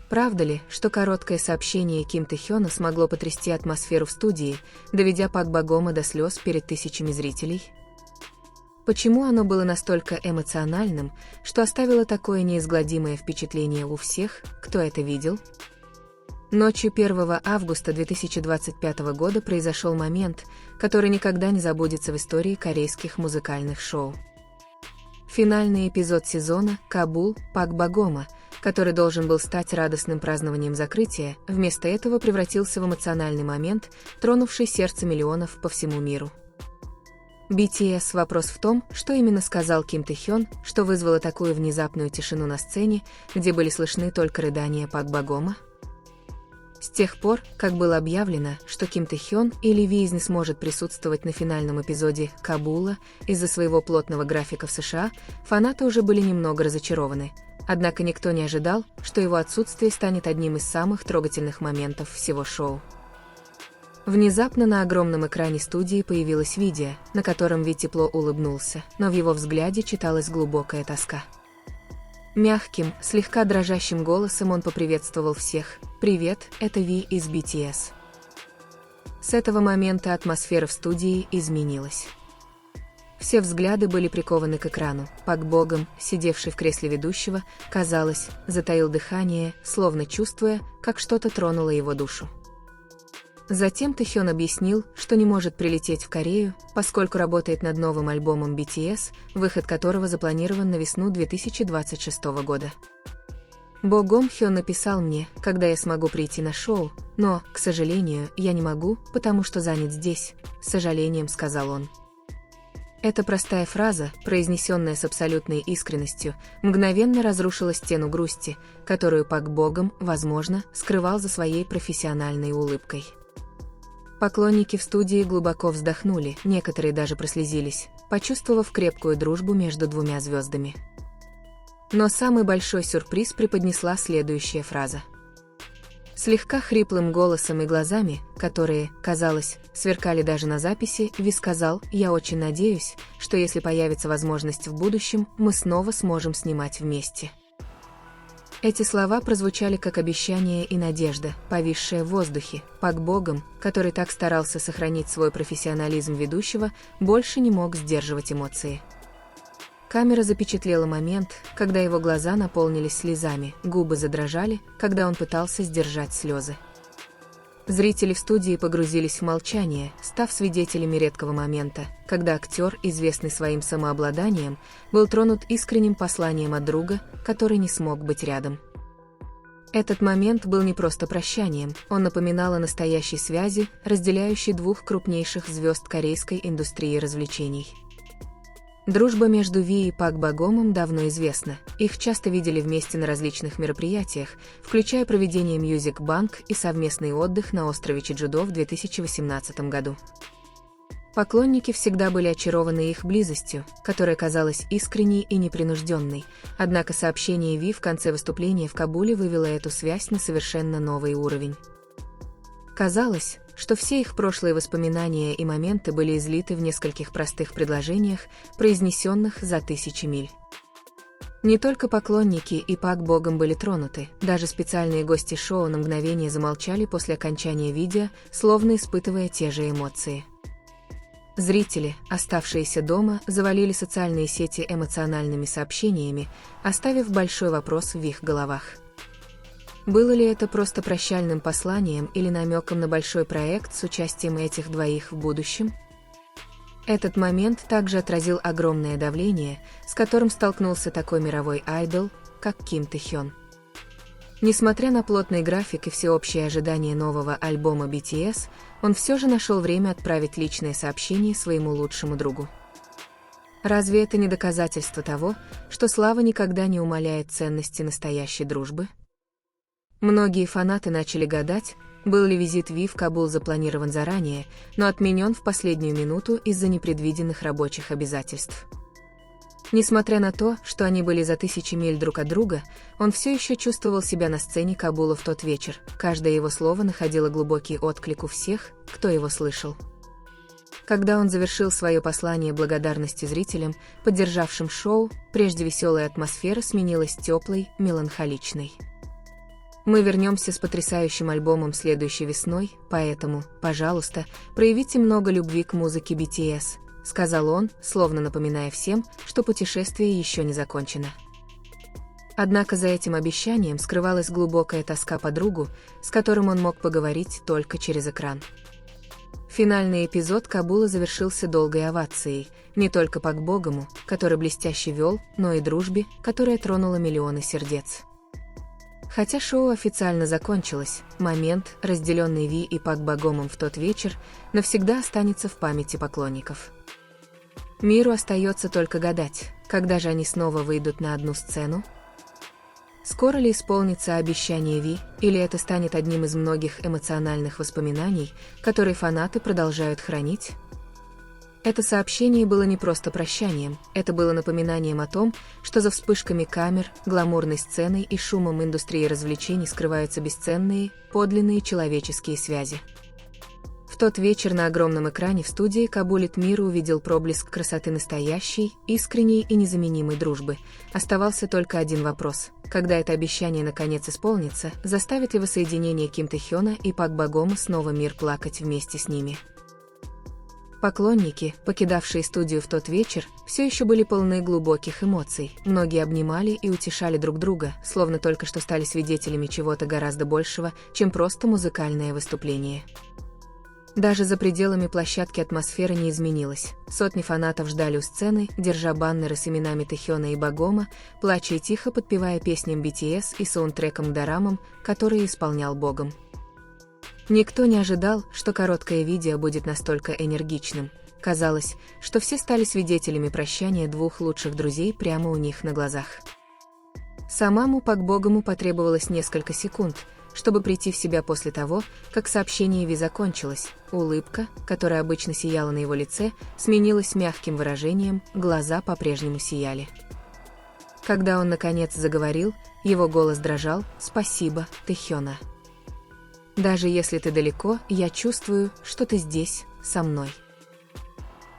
Правда ли, что короткое сообщение Ким Тэ Хёна смогло потрясти атмосферу в студии, доведя Пак Богома до слез перед тысячами зрителей? Почему оно было настолько эмоциональным, что оставило такое неизгладимое впечатление у всех, кто это видел? Ночью 1 августа 2025 года произошел момент, который никогда не забудется в истории корейских музыкальных шоу. Финальный эпизод сезона «Кабул» Пак Богома, который должен был стать радостным празднованием закрытия, вместо этого превратился в эмоциональный момент, тронувший сердце миллионов по всему миру. BTS вопрос в том, что именно сказал Ким Тэ Хён, что вызвало такую внезапную тишину на сцене, где были слышны только рыдания Пак Богома. С тех пор, как было объявлено, что Ким Тэ Хён или Ви не сможет присутствовать на финальном эпизоде «Кабула» из-за своего плотного графика в США, фанаты уже были немного разочарованы. Однако никто не ожидал, что его отсутствие станет одним из самых трогательных моментов всего шоу. Внезапно на огромном экране студии появилось видео, на котором Ви тепло улыбнулся, но в его взгляде читалась глубокая тоска. Мягким, слегка дрожащим голосом он поприветствовал всех: «Привет, это Ви из BTS». С этого момента атмосфера в студии изменилась. Все взгляды были прикованы к экрану. Пак Богом, сидевший в кресле ведущего, казалось, затаил дыхание, словно чувствуя, как что-то тронуло его душу. Затем Тэ Хён объяснил, что не может прилететь в Корею, поскольку работает над новым альбомом BTS, выход которого запланирован на весну 2026 года. Богом Хён написал мне, когда я смогу прийти на шоу, но, к сожалению, я не могу, потому что занят здесь, с сожалением сказал он. Эта простая фраза, произнесенная с абсолютной искренностью, мгновенно разрушила стену грусти, которую Пак Богом, возможно, скрывал за своей профессиональной улыбкой. Поклонники в студии глубоко вздохнули, некоторые даже прослезились, почувствовав крепкую дружбу между двумя звездами. Но самый большой сюрприз преподнесла следующая фраза. Слегка хриплым голосом и глазами, которые, казалось, сверкали даже на записи, Ви сказал: «Я очень надеюсь, что если появится возможность в будущем, мы снова сможем снимать вместе». Эти слова прозвучали как обещание и надежда, повисшая в воздухе. Пак Богом, который так старался сохранить свой профессионализм ведущего, больше не мог сдерживать эмоции. Камера запечатлела момент, когда его глаза наполнились слезами, губы задрожали, когда он пытался сдержать слезы. Зрители в студии погрузились в молчание, став свидетелями редкого момента, когда актер, известный своим самообладанием, был тронут искренним посланием от друга, который не смог быть рядом. Этот момент был не просто прощанием, он напоминал о настоящей связи, разделяющей двух крупнейших звезд корейской индустрии развлечений. Дружба между Ви и Пак Богомом давно известна, их часто видели вместе на различных мероприятиях, включая проведение Music Bank и совместный отдых на острове Чеджудо в 2018 году. Поклонники всегда были очарованы их близостью, которая казалась искренней и непринужденной, однако сообщение Ви в конце выступления в Кабуле вывело эту связь на совершенно новый уровень. Казалось, что все их прошлые воспоминания и моменты были излиты в нескольких простых предложениях, произнесенных за тысячи миль. Не только поклонники и Пак Богом были тронуты, даже специальные гости шоу на мгновение замолчали после окончания видео, словно испытывая те же эмоции. Зрители, оставшиеся дома, завалили социальные сети эмоциональными сообщениями, оставив большой вопрос в их головах. Было ли это просто прощальным посланием или намеком на большой проект с участием этих двоих в будущем? Этот момент также отразил огромное давление, с которым столкнулся такой мировой айдол, как Ким Тэ Хён. Несмотря на плотный график и всеобщее ожидание нового альбома BTS, он все же нашел время отправить личное сообщение своему лучшему другу. Разве это не доказательство того, что слава никогда не умаляет ценности настоящей дружбы? Многие фанаты начали гадать, был ли визит Ви в Кабул запланирован заранее, но отменен в последнюю минуту из-за непредвиденных рабочих обязательств. Несмотря на то, что они были за тысячи миль друг от друга, он все еще чувствовал себя на сцене Кабула в тот вечер, каждое его слово находило глубокий отклик у всех, кто его слышал. Когда он завершил свое послание благодарности зрителям, поддержавшим шоу, прежде веселая атмосфера сменилась теплой, меланхоличной. Мы вернемся с потрясающим альбомом следующей весной, поэтому, пожалуйста, проявите много любви к музыке BTS, сказал он, словно напоминая всем, что путешествие еще не закончено. Однако за этим обещанием скрывалась глубокая тоска по другу, с которым он мог поговорить только через экран. Финальный эпизод Кабула завершился долгой овацией, не только Пак Богому, который блестяще вел, но и дружбе, которая тронула миллионы сердец. Хотя шоу официально закончилось, момент, разделенный Ви и Пак Богомом в тот вечер, навсегда останется в памяти поклонников. Миру остается только гадать, когда же они снова выйдут на одну сцену? Скоро ли исполнится обещание Ви, или это станет одним из многих эмоциональных воспоминаний, которые фанаты продолжают хранить? Это сообщение было не просто прощанием, это было напоминанием о том, что за вспышками камер, гламурной сценой и шумом индустрии развлечений скрываются бесценные, подлинные человеческие связи. В тот вечер на огромном экране в студии Кабулит Миру увидел проблеск красоты настоящей, искренней и незаменимой дружбы. Оставался только один вопрос: когда это обещание наконец исполнится, заставит ли воссоединение Ким Тэ-хёна и Пак Богома снова мир плакать вместе с ними? Поклонники, покидавшие студию в тот вечер, все еще были полны глубоких эмоций. Многие обнимали и утешали друг друга, словно только что стали свидетелями чего-то гораздо большего, чем просто музыкальное выступление. Даже за пределами площадки атмосфера не изменилась. Сотни фанатов ждали у сцены, держа баннеры с именами Тэ-хёна и Богома, плача и тихо подпевая песням BTS и саундтреком к дорамам, которые исполнял Богом. Никто не ожидал, что короткое видео будет настолько энергичным. Казалось, что все стали свидетелями прощания двух лучших друзей прямо у них на глазах. Самому Пак Богому потребовалось несколько секунд, чтобы прийти в себя после того, как сообщение Ви закончилось. Улыбка, которая обычно сияла на его лице, сменилась мягким выражением, глаза по-прежнему сияли. Когда он наконец заговорил, его голос дрожал: «Спасибо, Тэ-хёна. Даже если ты далеко, я чувствую, что ты здесь, со мной».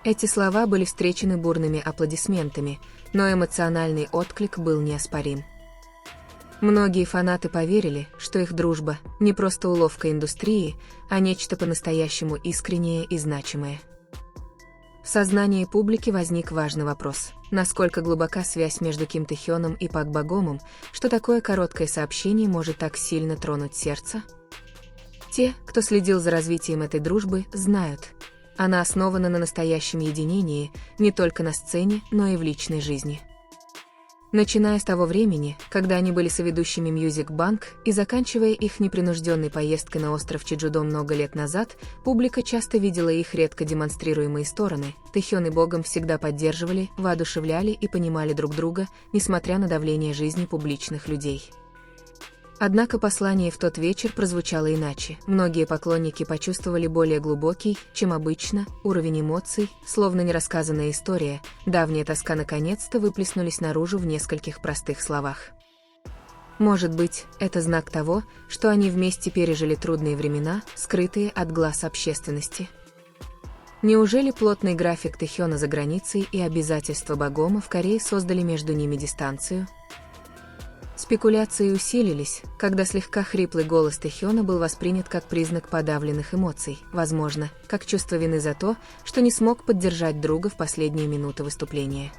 Эти слова были встречены бурными аплодисментами, но эмоциональный отклик был неоспорим. Многие фанаты поверили, что их дружба – не просто уловка индустрии, а нечто по-настоящему искреннее и значимое. В сознании публики возник важный вопрос: насколько глубока связь между Ким Тэ-хёном и Пак Богомом, что такое короткое сообщение может так сильно тронуть сердце? Те, кто следил за развитием этой дружбы, знают. Она основана на настоящем единении, не только на сцене, но и в личной жизни. Начиная с того времени, когда они были соведущими Music Bank, и заканчивая их непринужденной поездкой на остров Чеджудо много лет назад, публика часто видела их редко демонстрируемые стороны. Тэ-хён и Богом всегда поддерживали, воодушевляли и понимали друг друга, несмотря на давление жизни публичных людей. Однако послание в тот вечер прозвучало иначе. Многие поклонники почувствовали более глубокий, чем обычно, уровень эмоций, словно нерассказанная история, давняя тоска наконец-то выплеснулись наружу в нескольких простых словах. Может быть, это знак того, что они вместе пережили трудные времена, скрытые от глаз общественности. Неужели плотный график Тэ-хёна за границей и обязательства Богома в Корее создали между ними дистанцию? Спекуляции усилились, когда слегка хриплый голос Тэ-хёна был воспринят как признак подавленных эмоций, возможно, как чувство вины за то, что не смог поддержать друга в последние минуты выступления.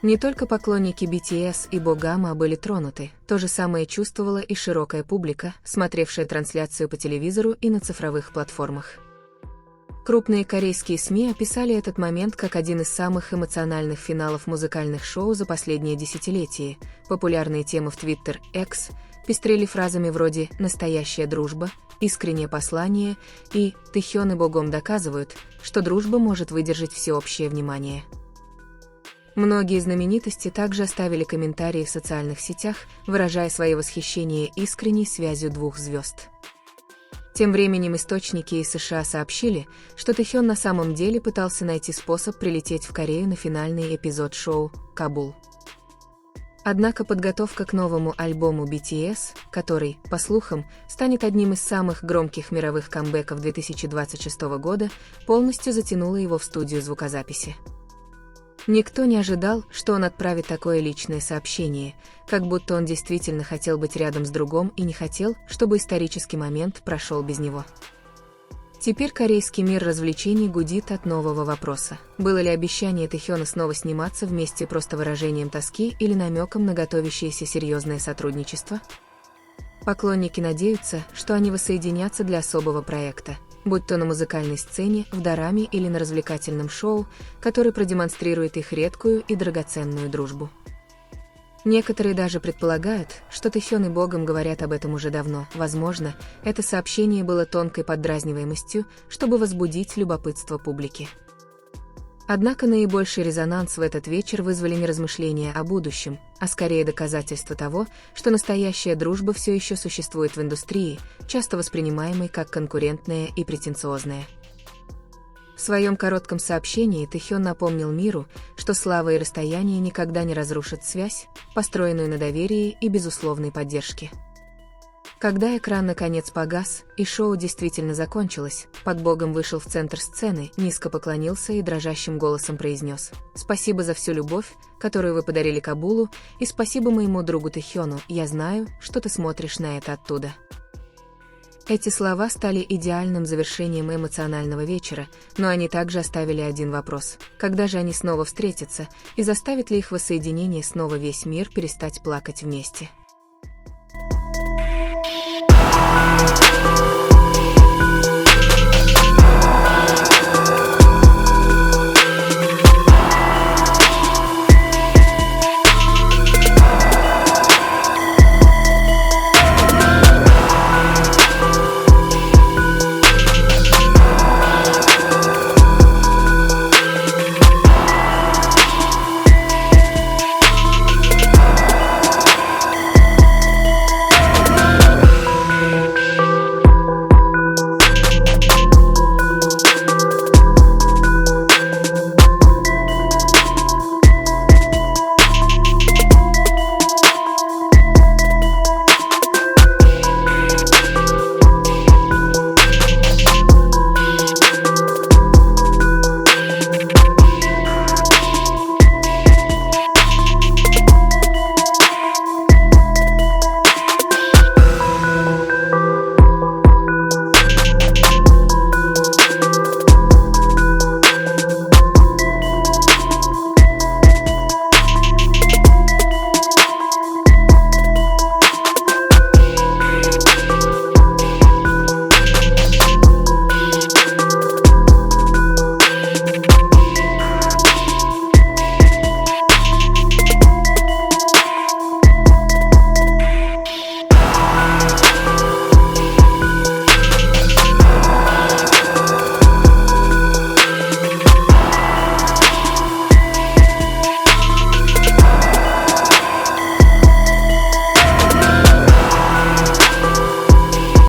Не только поклонники BTS и Богома были тронуты, то же самое чувствовала и широкая публика, смотревшая трансляцию по телевизору и на цифровых платформах. Крупные корейские СМИ описали этот момент как один из самых эмоциональных финалов музыкальных шоу за последнее десятилетие. Популярные темы в Twitter, X пестрели фразами вроде «настоящая дружба», «искреннее послание» и «Тэ-хён и Богом доказывают, что дружба может выдержать всеобщее внимание». Многие знаменитости также оставили комментарии в социальных сетях, выражая свое восхищение искренней связью двух звезд. Тем временем источники из США сообщили, что Тэ-хён на самом деле пытался найти способ прилететь в Корею на финальный эпизод шоу «Кабул». Однако подготовка к новому альбому BTS, который, по слухам, станет одним из самых громких мировых камбэков 2026 года, полностью затянула его в студию звукозаписи. Никто не ожидал, что он отправит такое личное сообщение, как будто он действительно хотел быть рядом с другом и не хотел, чтобы исторический момент прошел без него. Теперь корейский мир развлечений гудит от нового вопроса. Было ли обещание Тэхёна снова сниматься вместе просто выражением тоски или намеком на готовящееся серьезное сотрудничество? Поклонники надеются, что они воссоединятся для особого проекта, будь то на музыкальной сцене, в дораме или на развлекательном шоу, который продемонстрирует их редкую и драгоценную дружбу. Некоторые даже предполагают, что Тэхён и Богом говорят об этом уже давно. Возможно, это сообщение было тонкой поддразниваемостью, чтобы возбудить любопытство публики. Однако наибольший резонанс в этот вечер вызвали не размышления о будущем, а скорее доказательство того, что настоящая дружба все еще существует в индустрии, часто воспринимаемой как конкурентная и претенциозная. В своем коротком сообщении Тэхён напомнил миру, что слава и расстояние никогда не разрушат связь, построенную на доверии и безусловной поддержке. Когда экран наконец погас, и шоу действительно закончилось, Пак Богом вышел в центр сцены, низко поклонился и дрожащим голосом произнес: «Спасибо за всю любовь, которую вы подарили Кабулу, и спасибо моему другу Тэхёну, я знаю, что ты смотришь на это оттуда». Эти слова стали идеальным завершением эмоционального вечера, но они также оставили один вопрос: когда же они снова встретятся, и заставит ли их воссоединение снова весь мир перестать плакать вместе?